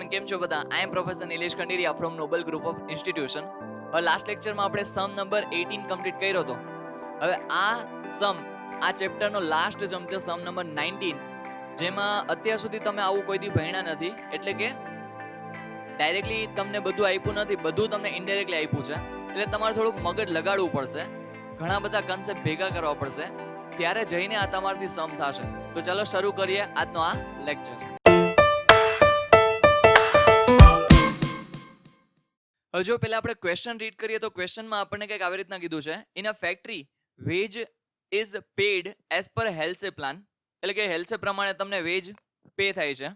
Everyone, કેમ છો બધા? I am professor Nilesh Kanderiya from noble group of institution. હવે લાસ્ટ લેક્ચરમાં આપણે સમ નંબર 18 કમ્પ્લીટ કર્યો હતો. હવે આ ચેપ્ટરનો લાસ્ટ સમ છે સમ નંબર 19, જેમાં અત્યાર સુધી તમે આવું કોઈ દી ભણ્યા નથી. એટલે કે ડાયરેક્ટલી તમને બધું આપ્યું નથી, બધું તમને ઇનડાયરેક્ટલી આપ્યું છે. એટલે તમારે થોડુંક મગજ લગાડવું પડશે, ઘણા બધા કન્સેપ્ટ ભેગા કરવા પડશે, ત્યારે જઈને આ તમારાથી સમ થશે. તો ચાલો શરૂ કરીએ આજનો આ લેક્ચર. હવે જો પહેલા આપણે ક્વેશ્ચન રીડ કરીએ તો ક્વેશ્ચનમાં આપણને કંઈક આવી રીતના કીધું છે. In a factory wage is paid as per Halsey plan, એટલે કે હેલ્સે પ્રમાણે તમને વેજ પે થાય છે.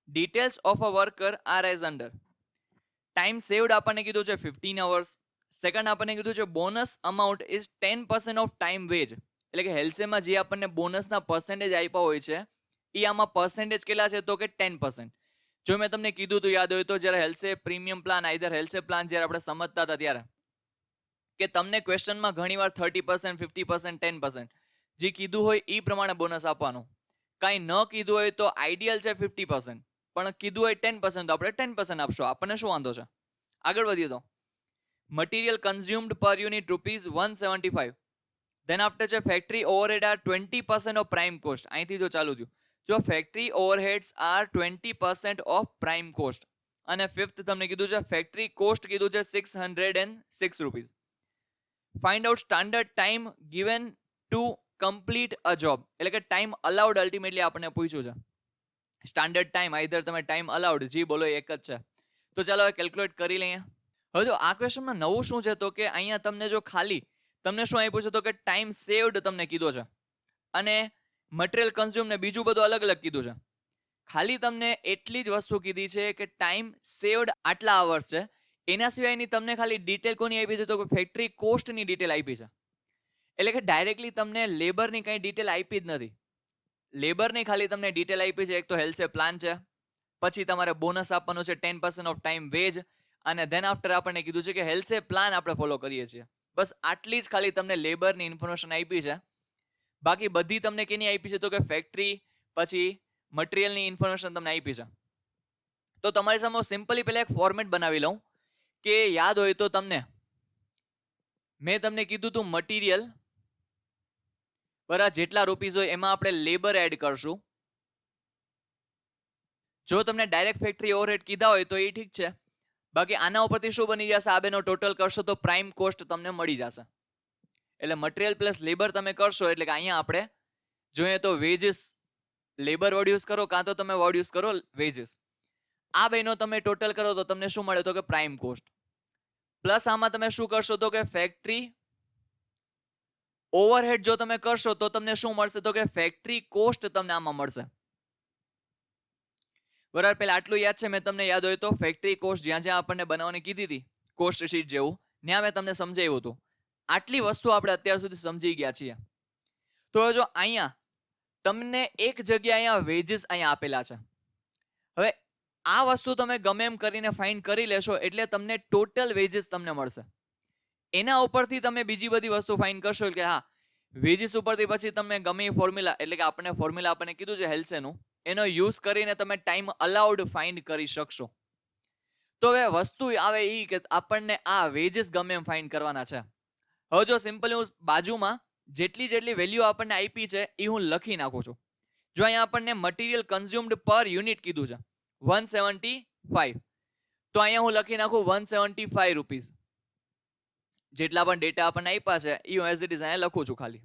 Details of a worker are as under. Time saved આપણને કીધું છે 15 અવર્સ. સેકન્ડ આપણને કીધું છે bonus amount is 10% of time veg, એટલે કે હેલ્સેમાં જે આપણને બોનસના પર્સન્ટેજ આપ્યા હોય છે એ આમાં પર્સન્ટેજ કેટલા છે તો કે 10%. જો મેં તમને કીધું તો યાદ હોય તો જ્યારે હેલ્સે પ્રીમિયમ પ્લાન આઈધર હેલ્સે પ્લાન જ્યારે આપણે સમજતા હતા ત્યારે કે તમને ક્વેશ્ચનમાં ઘણીવાર 30%, 50%, 10% જે કીધું હોય એ પ્રમાણે બોનસ આપવાનું. કાંઈ ન કીધું હોય તો આઈડિયલ છે 50%, પણ કીધું હોય 10% તો આપણે 10% આપશો, આપણને શું વાંધો છે. આગળ વધીએ તો material consumed per unit ₹175. Then after છે factory overhead are 20% of prime cost. અહીંથી જો ચાલુ થયું, જો factory overheads are 20% of prime cost. અને ફિફ્થ તમને કીધું છે ફેક્ટરી કોસ્ટ કીધું છે ₹606. Find out standard time given to complete a job, એટલે કે ટાઈમ અલાઉડ અલ્ટિમેટલી આપણને પૂછ્યું છે. સ્ટાન્ડર્ડ ટાઈમ આઈધર તમે ટાઈમ અલાઉડ જી બોલો એક જ છે. તો ચાલો હવે કેલ્ક્યુલેટ કરી લઈએ. હવે જો આ ક્વેશ્ચનમાં નવું શું છે તો કે અહીંયા તમને જો ખાલી તમને શું આપ્યું છે તો કે ટાઈમ સેવડ તમને કીધો છે અને મટીરિયલ કન્ઝ્યુમ ને બીજું બધું અલગ અલગ કીધું છે. ખાલી તમને એટલી જ વસ્તુ કીધી છે કે ટાઈમ સેવડ આટલા અવર્સ છે. એના સિવાયની તમને ખાલી ડિટેલ કોની આપી છે તો કે ફેક્ટરી કોસ્ટની ડિટેલ આપી છે. એટલે કે ડાયરેક્ટલી તમને લેબરની કંઈ ડિટેલ આપી જ નથી. લેબરની ખાલી તમને ડિટેલ આપી છે. એક તો હેલ્સે પ્લાન છે, પછી તમારે બોનસ આપવાનું છે 10% ઓફ ટાઈમ વેજ, અને ધેન આફ્ટર આપણને કીધું છે કે હેલ્સે પ્લાન આપણે ફોલો કરીએ છીએ. બસ આટલી જ ખાલી તમને લેબરની ઇન્ફોર્મેશન આપી છે. બાકી બધી તમને કેની આપી છે તો કે ફેક્ટરી પછી મટીરિયલની ઇન્ફોર્મેશન તમને આપી છે. તો તમારી સામે સિમ્પલી પહેલા એક ફોર્મેટ બનાવી લઉં કે યાદ હોય તો તમને મેં તમને કીધું હતું મટીરિયલ બરાબર જેટલા રૂપીસ હોય એમાં આપણે લેબર એડ કરશું. જો તમને ડાયરેક્ટ ફેક્ટરી ઓવરહેડ કીધા હોય તો એ ઠીક છે, બાકી આના ઉપરથી શું બની જશે, આ બેનો ટોટલ કરશો તો પ્રાઇમ કોસ્ટ તમને મળી જશે. એટલે મટીરિયલ પ્લસ લેબર તમે કરશો એટલે કે અહીંયા આપણે જોઈએ તો વેજીસ લેબર વર્ડ યુઝ કરો કાં તો તમે વર્ડ યુઝ કરો વેજીસ. આ બેનો તમે ટોટલ કરો તો તમને શું મળે તો કે પ્રાઇમ કોસ્ટ. પ્લસ આમાં તમે શું કરશો તો કે ફેક્ટરી ઓવરહેડ જો તમે કરશો તો તમને શું મળશે તો કે ફેક્ટરી કોસ્ટ તમને આમાં મળશે. બરાબર, પેલા આટલું યાદ છે મેં તમને યાદ હોય તો ફેક્ટરી કોસ્ટ જ્યાં જ્યાં આપણને બનાવવાની કીધી હતી કોસ્ટ શીટ જેવું ત્યાં મેં તમને સમજાવ્યું હતું. આટલી વસ્તુ આપણે અત્યાર સુધી સમજી ગયા છીએ. તો જો અહીંયા તમને એક જગ્યાએ અહીંયા વેજીસ અહીંયા આપેલા છે. હવે આ વસ્તુ તમે ગમે એમ કરીને ફાઇન્ડ કરી લેશો એટલે તમને ટોટલ વેજીસ તમને મળશે. એના ઉપરથી તમે બીજી બધી વસ્તુ ફાઇન્ડ કરશો કે હા વેજીસ ઉપરથી પછી તમે ગમે એ ફોર્મ્યુલા, એટલે કે ફોર્મ્યુલા આપણને કીધું છે હેલ્સેનું, એનો યુઝ કરીને તમે ટાઈમ અલાઉડ ફાઇન્ડ કરી શકશો. તો હવે વસ્તુ આવે એ કે આપણને આ વેજીસ ગમે એમ ફાઇન્ડ કરવાના છે. હવે જો સિમ્પલ હું બાજુમાં જેટલી વેલ્યુ આપણને આપી છે એ હું લખી નાખું છું. જો અહીંયા આપણને મટીરિયલ કન્ઝ્યુમ્ડ પર યુનિટ કીધું છે 175, તો અહીંયા હું લખી નાખું ₹175. જેટલા પણ ડેટા આપણને આપ્યા છે એ હું એઝ ઇટ ઇઝ અહીંયા લખું છું ખાલી.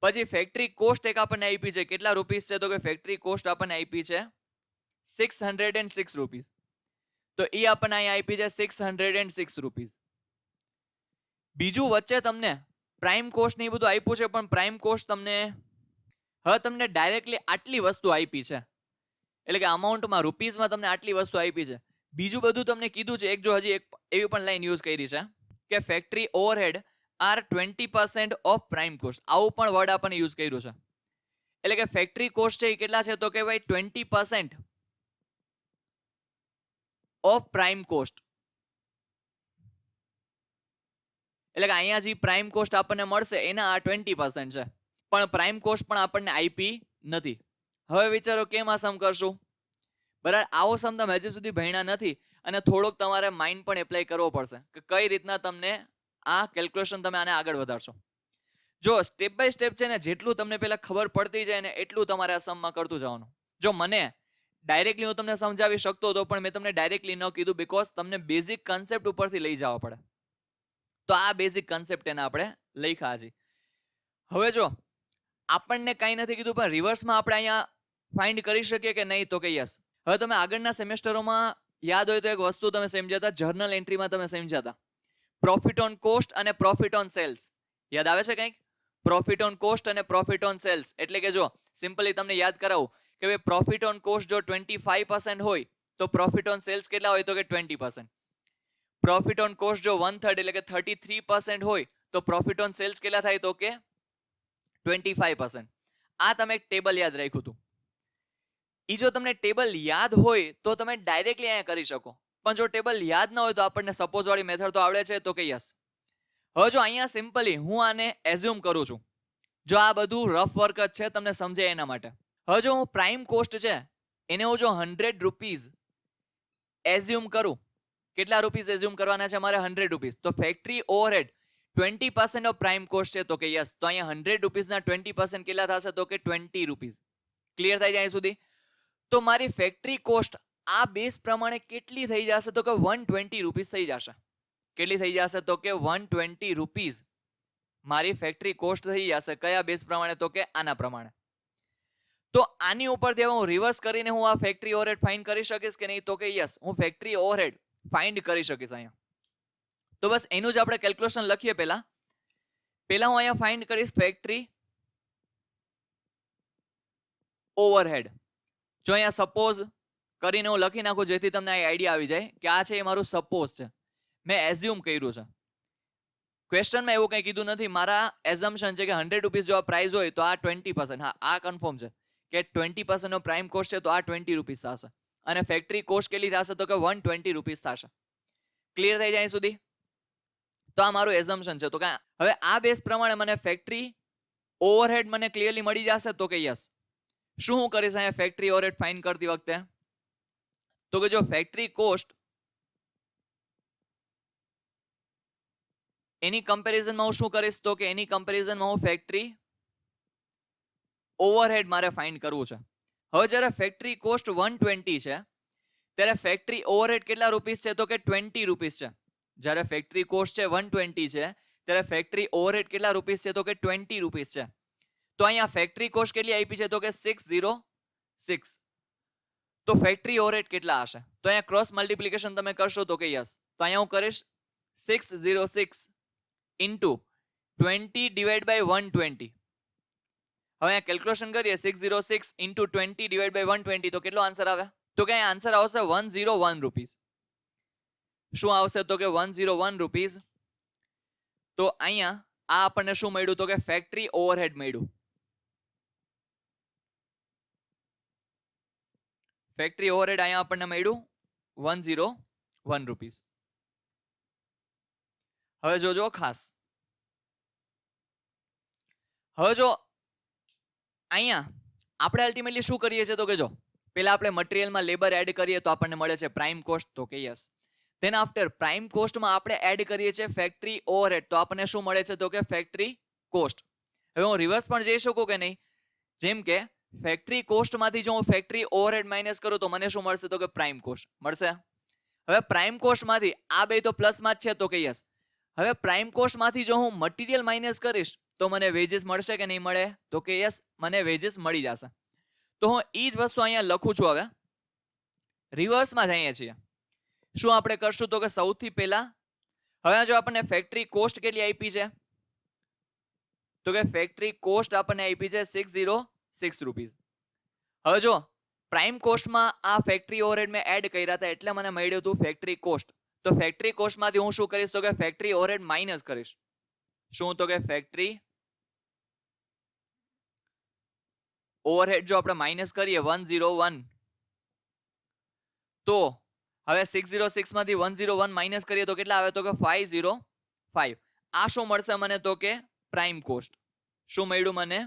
પછી ફેક્ટરી કોસ્ટ એક આપણને આપી છે, કેટલા રૂપીસ છે તો કે ફેક્ટરી કોસ્ટ આપણને આપી છે ₹606. તો એ આપણને અહીંયા આપી છે ₹606. બીજું વચ્ચે તમને પ્રાઇમ કોસ્ટ ને એ બધું આપ્યું છે, પણ પ્રાઇમ કોસ્ટ તમને હવે તમને ડાયરેક્ટલી આટલી વસ્તુ આપી છે, એટલે કે અમાઉન્ટમાં રૂપીઝમાં તમને આટલી વસ્તુ આપી છે. બીજું બધું તમને કીધું છે. એક જો હજી એક એવી પણ લાઈન યુઝ કરી છે કે factory overhead are 20% of prime cost. આવું પણ વર્ડ આપણને યુઝ કર્યું છે. એટલે કે ફેક્ટરી કોસ્ટ છે એ કેટલા છે તો કે ભાઈ 20% ઓફ પ્રાઇમ કોસ્ટ. એટલે કે અહીંયા જે પ્રાઇમ કોસ્ટ આપણને મળશે એના આ 20% છે, પણ પ્રાઇમ કોસ્ટ પણ આપણને આપી નથી. હવે વિચારો કેમ આ સમ કરશું. બરાબર, આવો સમ તમે હજી સુધી ભણ્યા નથી અને થોડોક તમારે માઇન્ડ પણ એપ્લાય કરવો પડશે કે કઈ રીતના તમને આ કેલ્ક્યુલેશન તમે આને આગળ વધારશો. જો સ્ટેપ બાય સ્ટેપ છે ને, જેટલું તમને પહેલા ખબર પડતી જાય ને એટલું તમારે આ સમમાં કરતું જવાનું. જો મને ડાયરેક્ટલી હું તમને સમજાવી શકતો હતો, પણ મેં તમને ડાયરેક્ટલી ન કીધું બીકોઝ તમને બેઝિક કન્સેપ્ટ ઉપરથી લઈ જવા પડે. તો આ બેઝિક કન્સેપ્ટ એને આપણે લખ્યા છે. હવે જો આપણને કાંઈ નથી કીધું, પણ રિવર્સમાં આપણે અહીંયા ફાઇન્ડ કરી શકીએ કે નહીં, તો કે યસ. હવે તમે આગળના સેમેસ્ટરોમાં યાદ હોય તો એક વસ્તુ તમે સમજ્યા હતા, જર્નલ એન્ટ્રીમાં તમે સમજ્યા હતા, પ્રોફિટ ઓન કોસ્ટ અને પ્રોફિટ ઓન સેલ્સ. યાદ આવે છે કંઈક? પ્રોફિટ ઓન કોસ્ટ અને પ્રોફિટ ઓન સેલ્સ એટલે કે જો સિમ્પલી તમને યાદ કરાવું કે ભાઈ પ્રોફિટ ઓન કોસ્ટ જો 25% હોય તો પ્રોફિટ ઓન સેલ્સ કેટલા હોય, તો કે 20%. પ્રોફિટ ઓન કોસ્ટ જો 1/3 એટલે કે 33% હોય તો પ્રોફિટ ઓન સેલ્સ કેટલા થાય, તો કે 25%. આ તમે એક ટેબલ યાદ રાખ્યું હતું. ઈ જો તમને ટેબલ યાદ હોય તો તમે ડાયરેક્ટલી અહીંયા કરી શકો, પણ જો ટેબલ યાદ ન હોય તો આપણને સપોઝ વાળી મેથડ તો આવડે છે, તો કે યસ. હવે જો અહીંયા સિમ્પલી હું આને એઝ્યુમ કરું છું, જો આ બધું રફ વર્ક જ છે તમને સમજાય એના માટે. હવે જો હું પ્રાઇમ કોસ્ટ છે એને હું જો 100 રૂપીઝ એઝ્યુમ કરું, કેટલા રૂપીઝ એઝ્યુમ કરવાના છે મારે? 100 રૂપીઝ. તો factory overhead 20% of prime cost છે, તો કે યસ. તો અહીંયા 100 રૂપીઝના 20% કેટલા થશે, તો કે 20 રૂપીઝ. ક્લિયર થઈ જાય સુધી? તો મારી ફેક્ટરી કોસ્ટ આ બેઝ પ્રમાણે કેટલી થઈ જશે, તો કે 120 રૂપીઝ થઈ જશે. કેટલી થઈ જશે, તો કે 120 રૂપીઝ મારી ફેક્ટરી કોસ્ટ થઈ જશે. કયા બેઝ પ્રમાણે, તો કે આના પ્રમાણે. તો આની ઉપરથી હવે હું રિવર્સ કરીને હું આ ફેક્ટરી ઓવરહેડ ફાઇન્ડ કરી શકીશ કે નહીં, તો કે યસ, હું ફેક્ટરી ઓવરહેડ ફાઇન્ડ કરી શકીશ અહીંયા. તો બસ એનું જ આપણે કેલ્ક્યુલેશન લખીએ. પહેલા હું અહીંયા ફાઇન્ડ કરીશ ફેક્ટરી ઓવરહેડ. જો અહીંયા સપોઝ કરીને હું લખી નાખું જેથી તમને આઈડિયા આવી જાય કે આ છે એ મારું સપોઝ છે, મેં એઝ્યુમ કર્યું છે. ક્વેશ્ચનમાં એવું કંઈ કીધું નથી, મારા એઝમ્પશન છે કે 100 રૂપીઝ જો આ પ્રાઇસ હોય તો આ 20%, હા આ કન્ફર્મ છે કે 20% નો પ્રાઇમ કોસ્ટ છે તો આ 20 રૂપીઝ થશે અને ફેક્ટરી કોસ્ટ કેટલી થશે, તો કે 120 રૂપીઝ થશે. ક્લિયર થઈ જાય સુધી? તો આ મારું એઝમ્પશન છે. તો કે હવે આ બેઝ પ્રમાણે મને ફેક્ટરી ઓવરહેડ મને ક્લિયરલી મળી જશે, તો કે યસ. શું હું કરીશ અહીંયા ફેક્ટરી ઓવરહેડ ફાઇન્ડ કરતી વખતે, તો કે જો ફેક્ટરી કોસ્ટ એની કમ્પેરિઝનમાં હું શું કરીશ, તો કે એની કમ્પેરિઝનમાં હું ફેક્ટરી ઓવરહેડ મારે ફાઇન્ડ કરવું છે. હવે જ્યારે ફેક્ટરી કોસ્ટ 120 છે ત્યારે ફેક્ટરી ઓવરહેડ કેટલા રૂપીસ છે, તો કે 20 રૂપીસ છે. જ્યારે ફેક્ટરી કોસ્ટ છે 120 છે ત્યારે ફેક્ટરી ઓવરહેડ કેટલા રૂપીસ છે, તો કે 20 રૂપીસ છે. તો અહીંયા ફેક્ટરી કોસ્ટ કેટલી આપી છે, તો કે 606. તો ફેક્ટરી ઓવરહેડ કેટલા હશે? તો અહીંયા ક્રોસ મલ્ટીપ્લિકેશન તમે કરશો, તો કે યસ. તો અહીંયા હું કરીશ 606 ઇન્ટુ 20 ડિવાઈડ બાય 120. હવે અહીંયા કેલ્ક્યુલેશન કરીએ 606 ઇન્ટુ 20 ડિવાઈડ બાય 120 તો કેટલો આન્સર આવે? તો કે અહીંયા આન્સર આવશે 101 રૂપીસ. શું આવશે, તો કે 101 રૂપીસ. તો અહીંયા આ આપણને શું મળ્યું, તો કે ફેક્ટરી ઓવરહેડ મળ્યું. ફેક્ટરી ઓવરહેડ અહીંયા આપણને મળ્યું 101 રૂપીસ. હવે જોજો ખાસ, હવે જો અહીંયા આપણે અલ્ટિમેટલી શું કરીએ છીએ, તો કે જો પહેલા આપણે મટીરિયલમાં લેબર એડ કરીએ તો આપણને મળે છે પ્રાઇમ કોસ્ટ, તો કે યસ. ધેન આફ્ટર પ્રાઇમ કોસ્ટમાં આપણે એડ કરીએ છીએ ફેક્ટરી ઓવરહેડ, તો આપણને શું મળે છે, તો કે ફેક્ટરી કોસ્ટ. હવે હું રિવર્સ પણ જઈ શકું કે નહીં? જેમ કે ફેક્ટરી કોસ્ટમાંથી જો હું ફેક્ટરી ઓવરહેડ માઇનસ કરું તો મને શું મળશે, તો કે પ્રાઇમ કોસ્ટ મળશે. હવે પ્રાઇમ કોસ્ટમાંથી આ બે તો પ્લસમાં જ છે, તો કે યસ. હવે પ્રાઇમ કોસ્ટમાંથી જો હું મટીરિયલ માઇનસ કરીશ તો મને વેજીસ મળશે કે નહીં મળે, તો કે યસ, મને વેજીસ મળી જશે. તો હું એ જ વસ્તુ અહીંયા લખું છું. હવે રિવર્સમાં જઈએ છીએ. શું આપણે કરશું, તો કે સૌથી પહેલા હવે જો આપણને ફેક્ટરી કોસ્ટ કેટલી આપી છે, તો કે ફેક્ટરી કોસ્ટ આપણને આપી છે 606 રૂપીસ. હવે જો પ્રાઇમ કોસ્ટમાં આ ફેક્ટરી ઓવરહેડ મેં એડ કર્યા હતા એટલે મને મળ્યું હતું ફેક્ટરી કોસ્ટ. તો ફેક્ટરી કોસ્ટમાંથી હું શું કરીશ, તો કે ફેક્ટરી ઓવરહેડ માઇનસ કરીશ. શું, તો કે ફેક્ટરી ઓવરહેડ જો આપણે માઇનસ કરીએ 101, તો હવે 606 માંથી 101 માઇનસ કરીએ તો કેટલા આવે, તો કે 505. આ શું મળશે મને, તો કે પ્રાઇમ કોસ્ટ. શું મળ્યું મને?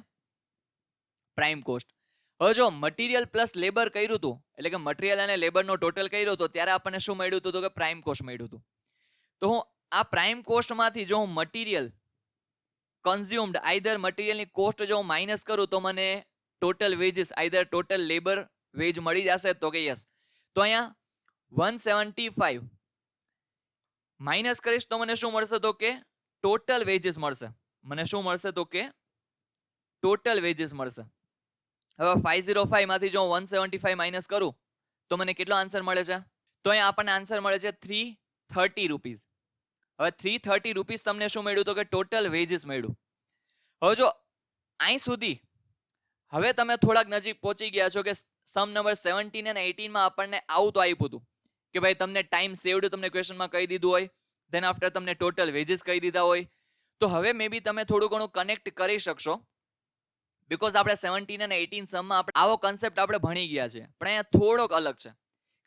Prime cost. હવે જો મટીરિયલ પ્લસ લેબર કર્યું હતું, એટલે કે મટીરિયલ અને લેબરનો ટોટલ કર્યો હતો, ત્યારે આપણને શું મળ્યું હતું? તો કે પ્રાઇમ કોસ્ટ મળ્યું હતું. તો હું આ પ્રાઇમ કોસ્ટમાંથી જો હું મટીરિયલ કન્ઝ્યુમ્ડ આઈધર મટીરિયલની કોસ્ટ જો હું માઇનસ કરું તો મને total veggies either total labour veg મળી જશે. તો કે યસ. તો અહીંયા 175 માઇનસ કરીશ તો મને શું મળશે? તો કે ટોટલ વેજીસ મળશે. મને શું મળશે? તો કે ટોટલ વેજીસ મળશે. હવે 505 માંથી જો 175 માઇનસ કરું તો મને કેટલો આન્સર મળે છે? તો અહીંયા આપણને આન્સર મળે છે 330 રૂપીસ. હવે 330 રૂપીસ તમને શું મળ્યું? તો કે ટોટલ વેજીસ મળ્યું. હવે જો અહીં સુધી હવે તમે થોડાક નજીક પહોંચી ગયા છો કે સમ નંબર 17 અને 18 માં આપણને આવું તો આપ્યું હતું કે ભાઈ તમને ટાઈમ સેવડ તમને ક્વેશ્ચનમાં કહી દીધું હોય, ધેન આફ્ટર તમને ટોટલ વેજીસ કહી દીધા હોય. તો હવે મે બી તમે થોડું ઘણું કનેક્ટ કરી શકશો, બીકોઝ આપણે 17 અને 18 સમમાં આવો કન્સેપ્ટ આપણે ભણી ગયા છે. પણ અહીંયા થોડોક અલગ છે,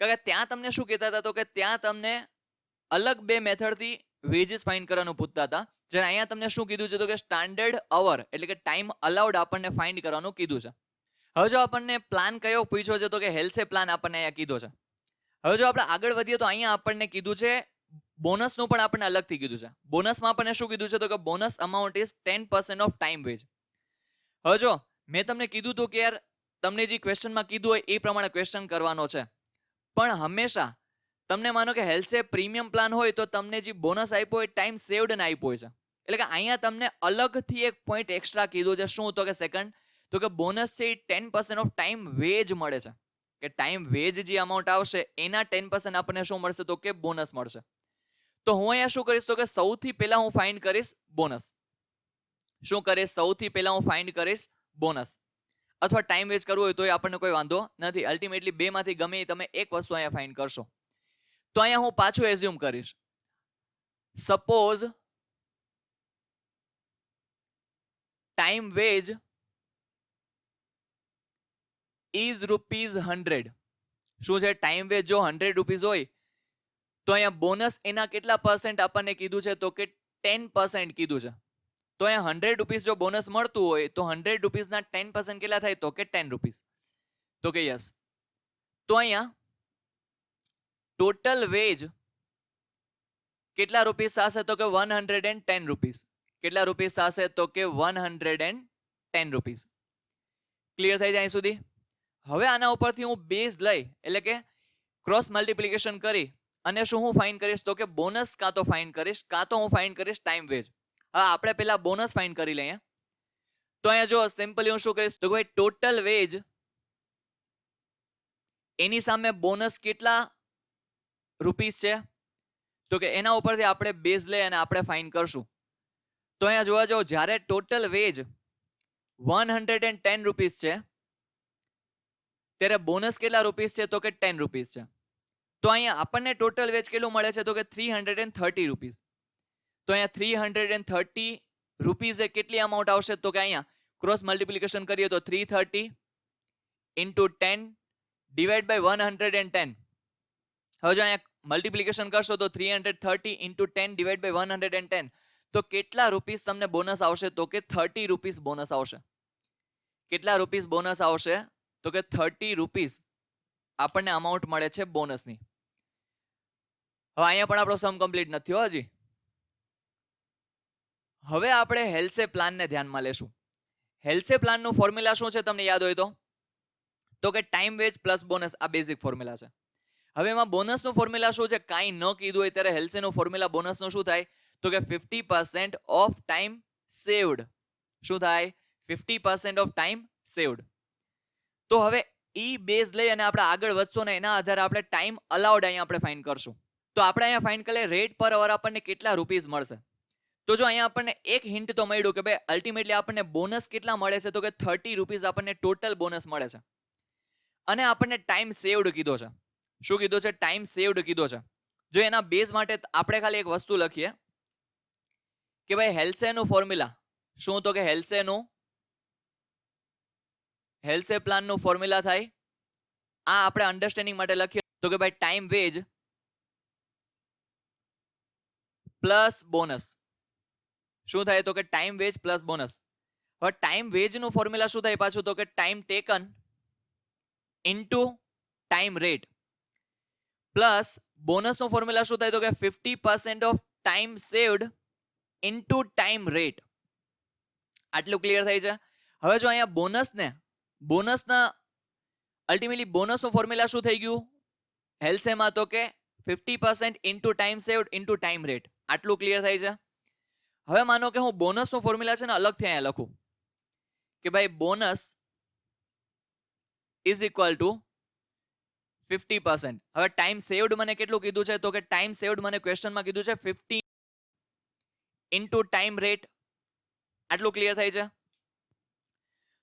કારણ કે ત્યાં તમને શું કહેતા હતા? તો કે ત્યાં તમને અલગ બે મેથડથી વેજીસ ફાઇન્ડ કરવાનું પૂછતા હતા, જ્યારે અહીંયા તમને શું કીધું છે? તો કે સ્ટાન્ડર્ડ અવર એટલે કે ટાઈમ અલાઉડ આપણને ફાઇન્ડ કરવાનું કીધું છે. હવે જો આપણને પ્લાન કયો પૂછ્યો છે? તો કે હેલ્સે પ્લાન આપણને અહીંયા કીધો છે. હવે જો આપણે આગળ વધીએ તો અહીંયા આપણને કીધું છે બોનસનું પણ આપણને અલગથી કીધું છે. બોનસમાં આપણને શું કીધું છે? તો કે bonus amount is 10% of time veg. હવે જો મેં તમને કીધું હતું કે યાર તમને જે ક્વેશ્ચનમાં કીધું હોય એ પ્રમાણે ક્વેશ્ચન કરવાનો છે, પણ હંમેશા તમને માનો કે હેલ્સે પ્રીમિયમ પ્લાન હોય તો તમને જે બોનસ આપ્યો હોય ટાઈમ સેવડ ને આપ્યો હોય છે. એટલે કે અહીંયા તમને અલગથી એક પોઈન્ટ એક્સ્ટ્રા કીધું છે. શું? તો કે સેકન્ડ, તો કે બોનસ છે એ 10% ઓફ ટાઈમ વેજ મળે છે, કે ટાઈમ વેજ જે અમાઉન્ટ આવશે એના 10% આપણને શું મળશે? તો કે બોનસ મળશે. તો હું અહીંયા શું કરીશ? તો કે સૌથી પહેલા હું ફાઇન્ડ કરીશ બોનસ. શું કરીશ? સૌથી પહેલા હું ફાઇન્ડ કરીશ બોનસ. અથવા ટાઈમ વેજ કરવું હોય તો આપણને કોઈ વાંધો નથી. અલ્ટિમેટલી બે માંથી ગમે તમે એક વસ્તુ અહીંયા ફાઇન્ડ કરશો. તો અહીંયા હું પાછું એઝ્યુમ કરીશ. Suppose time veg is ₹100. શું છે? ટાઈમ વેજ જો 100 રૂપીસ હોય તો અહીંયા બોનસ એના કેટલા પરસેન્ટ આપણને કીધું છે? તો કે 10% કીધું છે. તો અહીંયા 100 રૂપીસ જો બોનસ મળતું હોય તો 100 રૂપીસના 10% કેટલા થાય? તો કે 10 રૂપીસ. તો કે યસ. તો અહીંયા ટોટલ વેજ કેટલા રૂપીસ થશે? તો કે 110 રૂપીસ. કેટલા રૂપીસ થશે? તો કે 110 રૂપીસ. ક્લિયર થઈ જાય સુધી? હવે આના ઉપરથી હું બેઝ લઈ એટલે કે ક્રોસ મલ્ટિપ્લિકેશન કરી અને શું હું ફાઇન્ડ કરીશ? તો કે બોનસ કાં તો ફાઇન્ડ કરીશ કાં તો હું ફાઇન્ડ કરીશ ટાઈમ વેજ. હવે આપણે પહેલા બોનસ ફાઇન્ડ કરી લઈએ. તો અહીંયા જો સિમ્પલી હું શું કરીશ? તો ભાઈ ટોટલ વેજ એની સામે બોનસ કેટલા રૂપીસ છે? તો કે એના ઉપરથી આપણે બેઝ લઈ અને આપણે ફાઇન્ડ કરશું. તો અહીંયા જોવા જાઓ, જ્યારે ટોટલ વેજ 110 રૂપીસ છે ત્યારે બોનસ કેટલા રૂપીસ છે? તો કે 10 રૂપીસ છે. તો અહીંયા આપણને ટોટલ વેજ કેટલું મળે છે? તો કે 330 રૂપીસ. તો અહીંયા 330 રૂપીસ એ કેટલી અમાઉન્ટ આવશે? તો કે અહીંયા ક્રોસ મલ્ટિપ્લિકેશન કરીએ તો 330 ઇન્ટુ 10 ડિવાઈડ બાય 110. હવે જો અહીંયા મલ્ટિપ્લિકેશન કરશો તો 330 ઇન્ટુ 10 ડિવાઈડ બાય 110. તો કેટલા રૂપીસ તમને બોનસ આવશે? તો કે 30 રૂપીસ બોનસ આવશે. કેટલા રૂપીસ બોનસ આવશે? તો કે 30 રૂપીસ આપણને અમાઉન્ટ મળે છે બોનસની. હવે અહીંયા પણ આપણો સમ કમ્પ્લીટ નથી હો હજી. હવે આપણે હેલ્સે પ્લાનને ધ્યાનમાં લેશું. હેલ્સે પ્લાનનું ફોર્મ્યુલા શું છે તમને યાદ હોય તો? તો કે ટાઈમ વેજ પ્લસ બોનસ, આ બેઝિક ફોર્મ્યુલા છે. હવે એમાં બોનસનું ફોર્મ્યુલા શું છે? કાંઈ ન કીધું હોય ત્યારે હેલ્સેનું ફોર્મ્યુલા બોનસનું શું થાય? તો કે 50% ઓફ ટાઈમ સેવડ. શું થાય? 50% ઓફ ટાઈમ સેવડ. તો હવે ઈ બેઝ લઈ અને આપણે આગળ વધશો ને એના આધારે આપણે ટાઈમ અલાઉડ અહીંયા આપણે ફાઇન્ડ કરશું. તો આપણે અહીંયા ફાઇન્ડ કરીએ રેટ પર અવર આપણને કેટલા રૂપીસ મળશે. તો જો અહીંયા આપણને એક હિન્ટ તો મળ્યું કે ભાઈ અલ્ટિમેટલી આપણને બોનસ કેટલા મળે છે? તો કે 30 રૂપીસ આપણને ટોટલ બોનસ મળે છે. અને આપણને ટાઈમ સેવડ કીધો છે. શું કીધો છે? ટાઈમ સેવડ કીધો છે. જો એના બેઝ માટે આપણે ખાલી એક વસ્તુ લખીએ કે ભાઈ હેલ્સેનું ફોર્મ્યુલા શું? તો કે હેલ્સે પ્લાનનું ફોર્મ્યુલા થાય આ આપણે અન્ડરસ્ટેન્ડિંગ માટે લખીએ તો કે ભાઈ ટાઈમ વેજ પ્લસ બોનસ. શું થાય? તો કે ટાઈમ વેજ પ્લસ બોનસ. હવે ટાઈમ વેજનું ફોર્મ્યુલા શું થાય પાછું? તો કે time taken into time rate plus બોનસનો ફોર્મ્યુલા શું થાય તો કે 50% of time saved into time rate. આટલું ક્લિયર થાય છે. હવે જો અહીંયા બોનસના અલ્ટિમેટલી બોનસનો ફોર્મ્યુલા શું થઈ ગયું હેલ્સેમાં તો કે 50% into time saved into time rate. આટલું ક્લિયર થાય છે. હવે માનો કે હું બોનસનો ફોર્મ્યુલા છે ને અલગથી અહીંયા લખું કે ભાઈ બોનસ ઇઝ ઇક્વલ ટુ 50%. હવે ટાઈમ સેવ્ડ મને કેટલું કીધું છે તો કે ટાઈમ સેવ્ડ મને ક્વેશ્ચનમાં કીધું છે 50 ઇન્ટુ ટાઈમ રેટ. આટલું ક્લિયર થાય છે.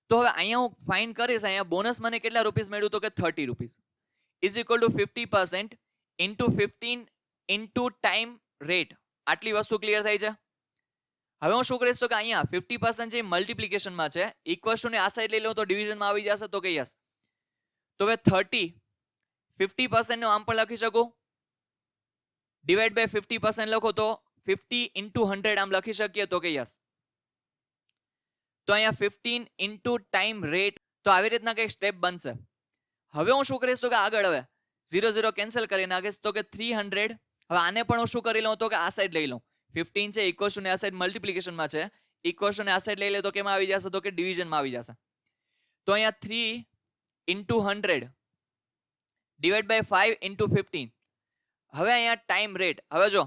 તો હવે અહીંયા હું ફાઇન્ડ કરીશ અહીંયા બોનસ મને કેટલા રૂપીસ મળ્યું તો કે 30 rupees is equal to 50% into 15 into time rate. આટલી વસ્તુ ક્લિયર થઈ છે. હવે હું શું કરીશ તો કે અહીંયા 50% જે મલ્ટિપ્લિકેશનમાં છે ઇક્વલ્સ ને આ સાઈડ લઈ લઉં તો ડિવિઝનમાં આવી જશે તો કે યસ. તો હવે 50% નો આમ પણ લખી શકું ડિવાઈડ બાય 50% લખો તો 50 ઇન્ટુ 100 આમ લખી શકીએ તો કે યસ. તો અહીંયા 15 ઇન્ટુ ટાઈમ રેટ. તો આવી રીતના કંઈક સ્ટેપ બનશે. હવે હું શું કરીશ તો કે આગળ હવે 0 કેન્સલ કરી નાખીશ તો કે 300. હવે આને પણ હું શું કરી લઉં તો કે આ સાઈડ લઈ લઉં 15 છે ઇક્વલ્સ ને આ સાઈડ મલ્ટિપ્લિકેશનમાં છે ઇક્વલ્સ ને આ સાઈડ લઈ લે તો કેમાં આવી જશે તો કે ડિવિઝનમાં આવી જશે. તો અહીંયા 3 ઇન્ટુ 100 ડિવાઈડ બાય 5 ઇન્ટુ 15. હવે અહીંયા ટાઈમ રેટ. હવે જો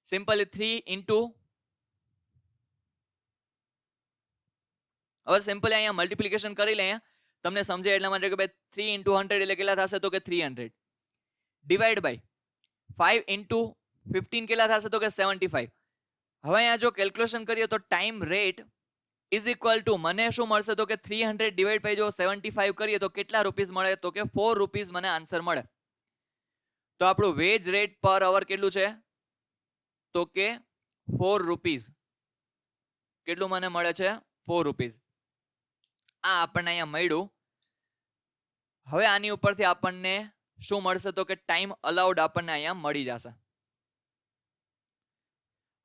સિમ્પલી 3 ઇન્ટુ હવે સિમ્પલી અહીંયા મલ્ટિપ્લિકેશન કરી લે અહીંયા તમને સમજે એટલા માટે કે ભાઈ 3 ઇન્ટુ 100 એટલે કેટલા થશે તો કે 300 ડિવાઈડ બાય 5 ઇન્ટુ 15 કેટલા થશે તો કે 75. હવે અહીંયા જો કેલ્ક્યુલેશન કરીએ તો time rate is equal to મને શું મળશે તો કે 300 ડિવાઈડ બાય જો 75 કરીએ તો કેટલા રૂપીસ મળે તો કે 4 રૂપીસ મને આન્સર મળે. તો આપણું વેજ રેટ પર અવર કેટલું છે તો કે 4 રૂપીસ. કેટલું મને મળે છે 4 રૂપીસ. આ આપણને અહીંયા મળ્યું. હવે આની ઉપરથી આપણને શું મળશે તો કે ટાઈમ અલાઉડ આપણને અહીંયા મળી જશે.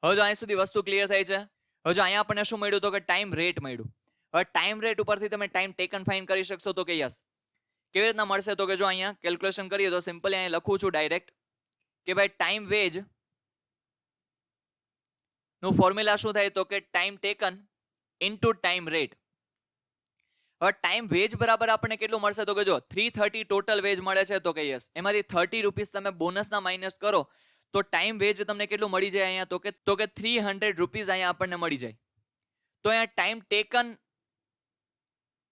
હવે જો અહીંયા સુધી વસ્તુ ક્લિયર થઈ છે. હવે જો અહીંયા આપણને શું મળ્યું તો કે ટાઈમ રેટ મળ્યું. હવે ટાઈમ રેટ ઉપરથી તમે ટાઈમ ટેકન ફાઇન્ડ કરી શકશો તો કે યસ. કેવી રીતના મળશે તો કે જો અહીંયા કેલ્ક્યુલેશન કરીએ તો સિમ્પલી અહીંયા લખું છું ડાયરેક્ટ કે ભાઈ ટાઈમ વેજ નું ફોર્મ્યુલા શું થાય તો કે time taken into time rate. હવે ટાઈમ વેજ બરાબર આપણને કેટલું મળશે તો કે જો 330 ટોટલ વેજ મળે છે તો કે યસ. એમાંથી 30 રૂપીસ તમે બોનસના માઇનસ કરો તો ટાઈમ વેજ તમને કેટલું મળી જાય અહીંયા તો કે 300 રૂપીસ અહીંયા આપણને મળી જાય. તો અહીંયા ટાઈમ ટેકન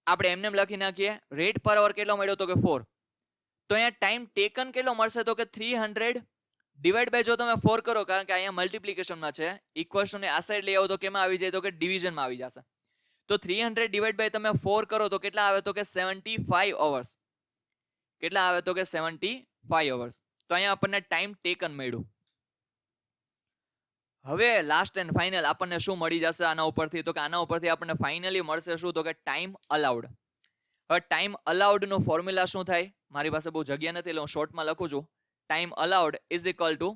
આપણે એમને લખી નાખીએ. રેટ પર અવર કેટલો મળ્યો તો કે 4. તો અહીંયા ટાઈમ ટેકન કેટલો મળશે તો કે 300 ડિવાઈડ બાય જો તમે 4 કરો કારણ કે અહીંયા મલ્ટિપ્લિકેશનમાં છે ઇક્વલ્સ ને આ સાઈડ લઈ આવો તો કેમાં આવી જાય તો કે ડિવિઝનમાં આવી જશે. તો 300 ડિવાઈડ બાય તમે 4 કરો તો કેટલા આવે તો કે 75 અવર્સ. કેટલા આવે તો કે 75 અવર્સ. તો અહીંયા આપણને ટાઈમ ટેકન મળ્યું. હવે લાસ્ટ એન્ડ ફાઇનલ આપણને શું મળી જશે આના ઉપરથી તો કે આના ઉપરથી આપણને ફાઇનલી મળશે શું તો કે ટાઈમ અલાઉડ. હવે ટાઈમ અલાઉડ નો ફોર્મ્યુલા શું થાય મારી પાસે બહુ જગ્યા નથી એટલે હું શોર્ટમાં લખું છું. Time allowed is equal to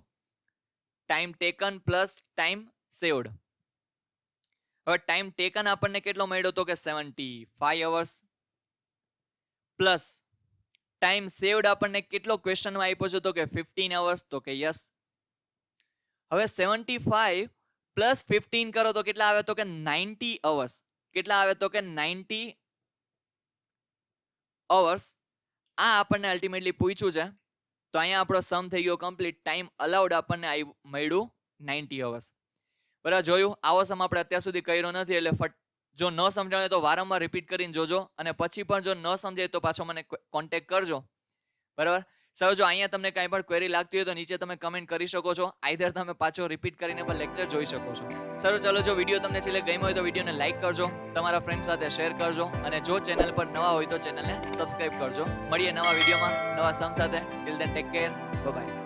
time taken plus time saved. હવે ટાઈમ ટેકન આપણને કેટલો મળ્યો તો કે 75 અવર્સ પ્લસ ટાઈમ સેવ્ડ આપણને કેટલો ક્વેશ્ચનમાં આપ્યો છે તો કે 15 અવર્સ તો કે યસ. હવે 75 પ્લસ 15 કરો તો કેટલા આવે તો કે 90 અવર્સ. કેટલા આવે તો કે 90 અવર્સ. આ આપણને અલ્ટિમેટલી પૂછ્યું છે તો અહીંયા આપણો સમ થઈ ગયો કમ્પ્લીટ. ટાઈમ અલાઉડ આપણને મળ્યું 90 અવર્સ. બરાબર જોયું. આવો સમ આપણે અત્યાર સુધી કર્યો નથી એટલે જો ન સમજાવે તો વારંવાર રિપીટ કરીને જોજો અને પછી પણ જો ન સમજાય તો પાછો મને કોન્ટેક્ટ કરજો. બરાબર. સર જો અહીંયા તમને કાંઈ પણ ક્વેરી લાગતી હોય તો નીચે તમે કમેન્ટ કરી શકો છો. આઈધર તમે પાછો રિપીટ કરીને પણ લેક્ચર જોઈ શકો છો. સર ચલો જો વિડીયો તમને છેલ્લે ગમ્યો હોય તો વિડીયોને લાઈક કરજો, તમારા ફ્રેન્ડ સાથે શેર કરજો અને જો ચેનલ પર નવા હોય તો ચેનલને સબસ્ક્રાઇબ કરજો. મળીએ નવા વિડીયોમાં નવા સમ સાથે. Till then take care. Bye bye.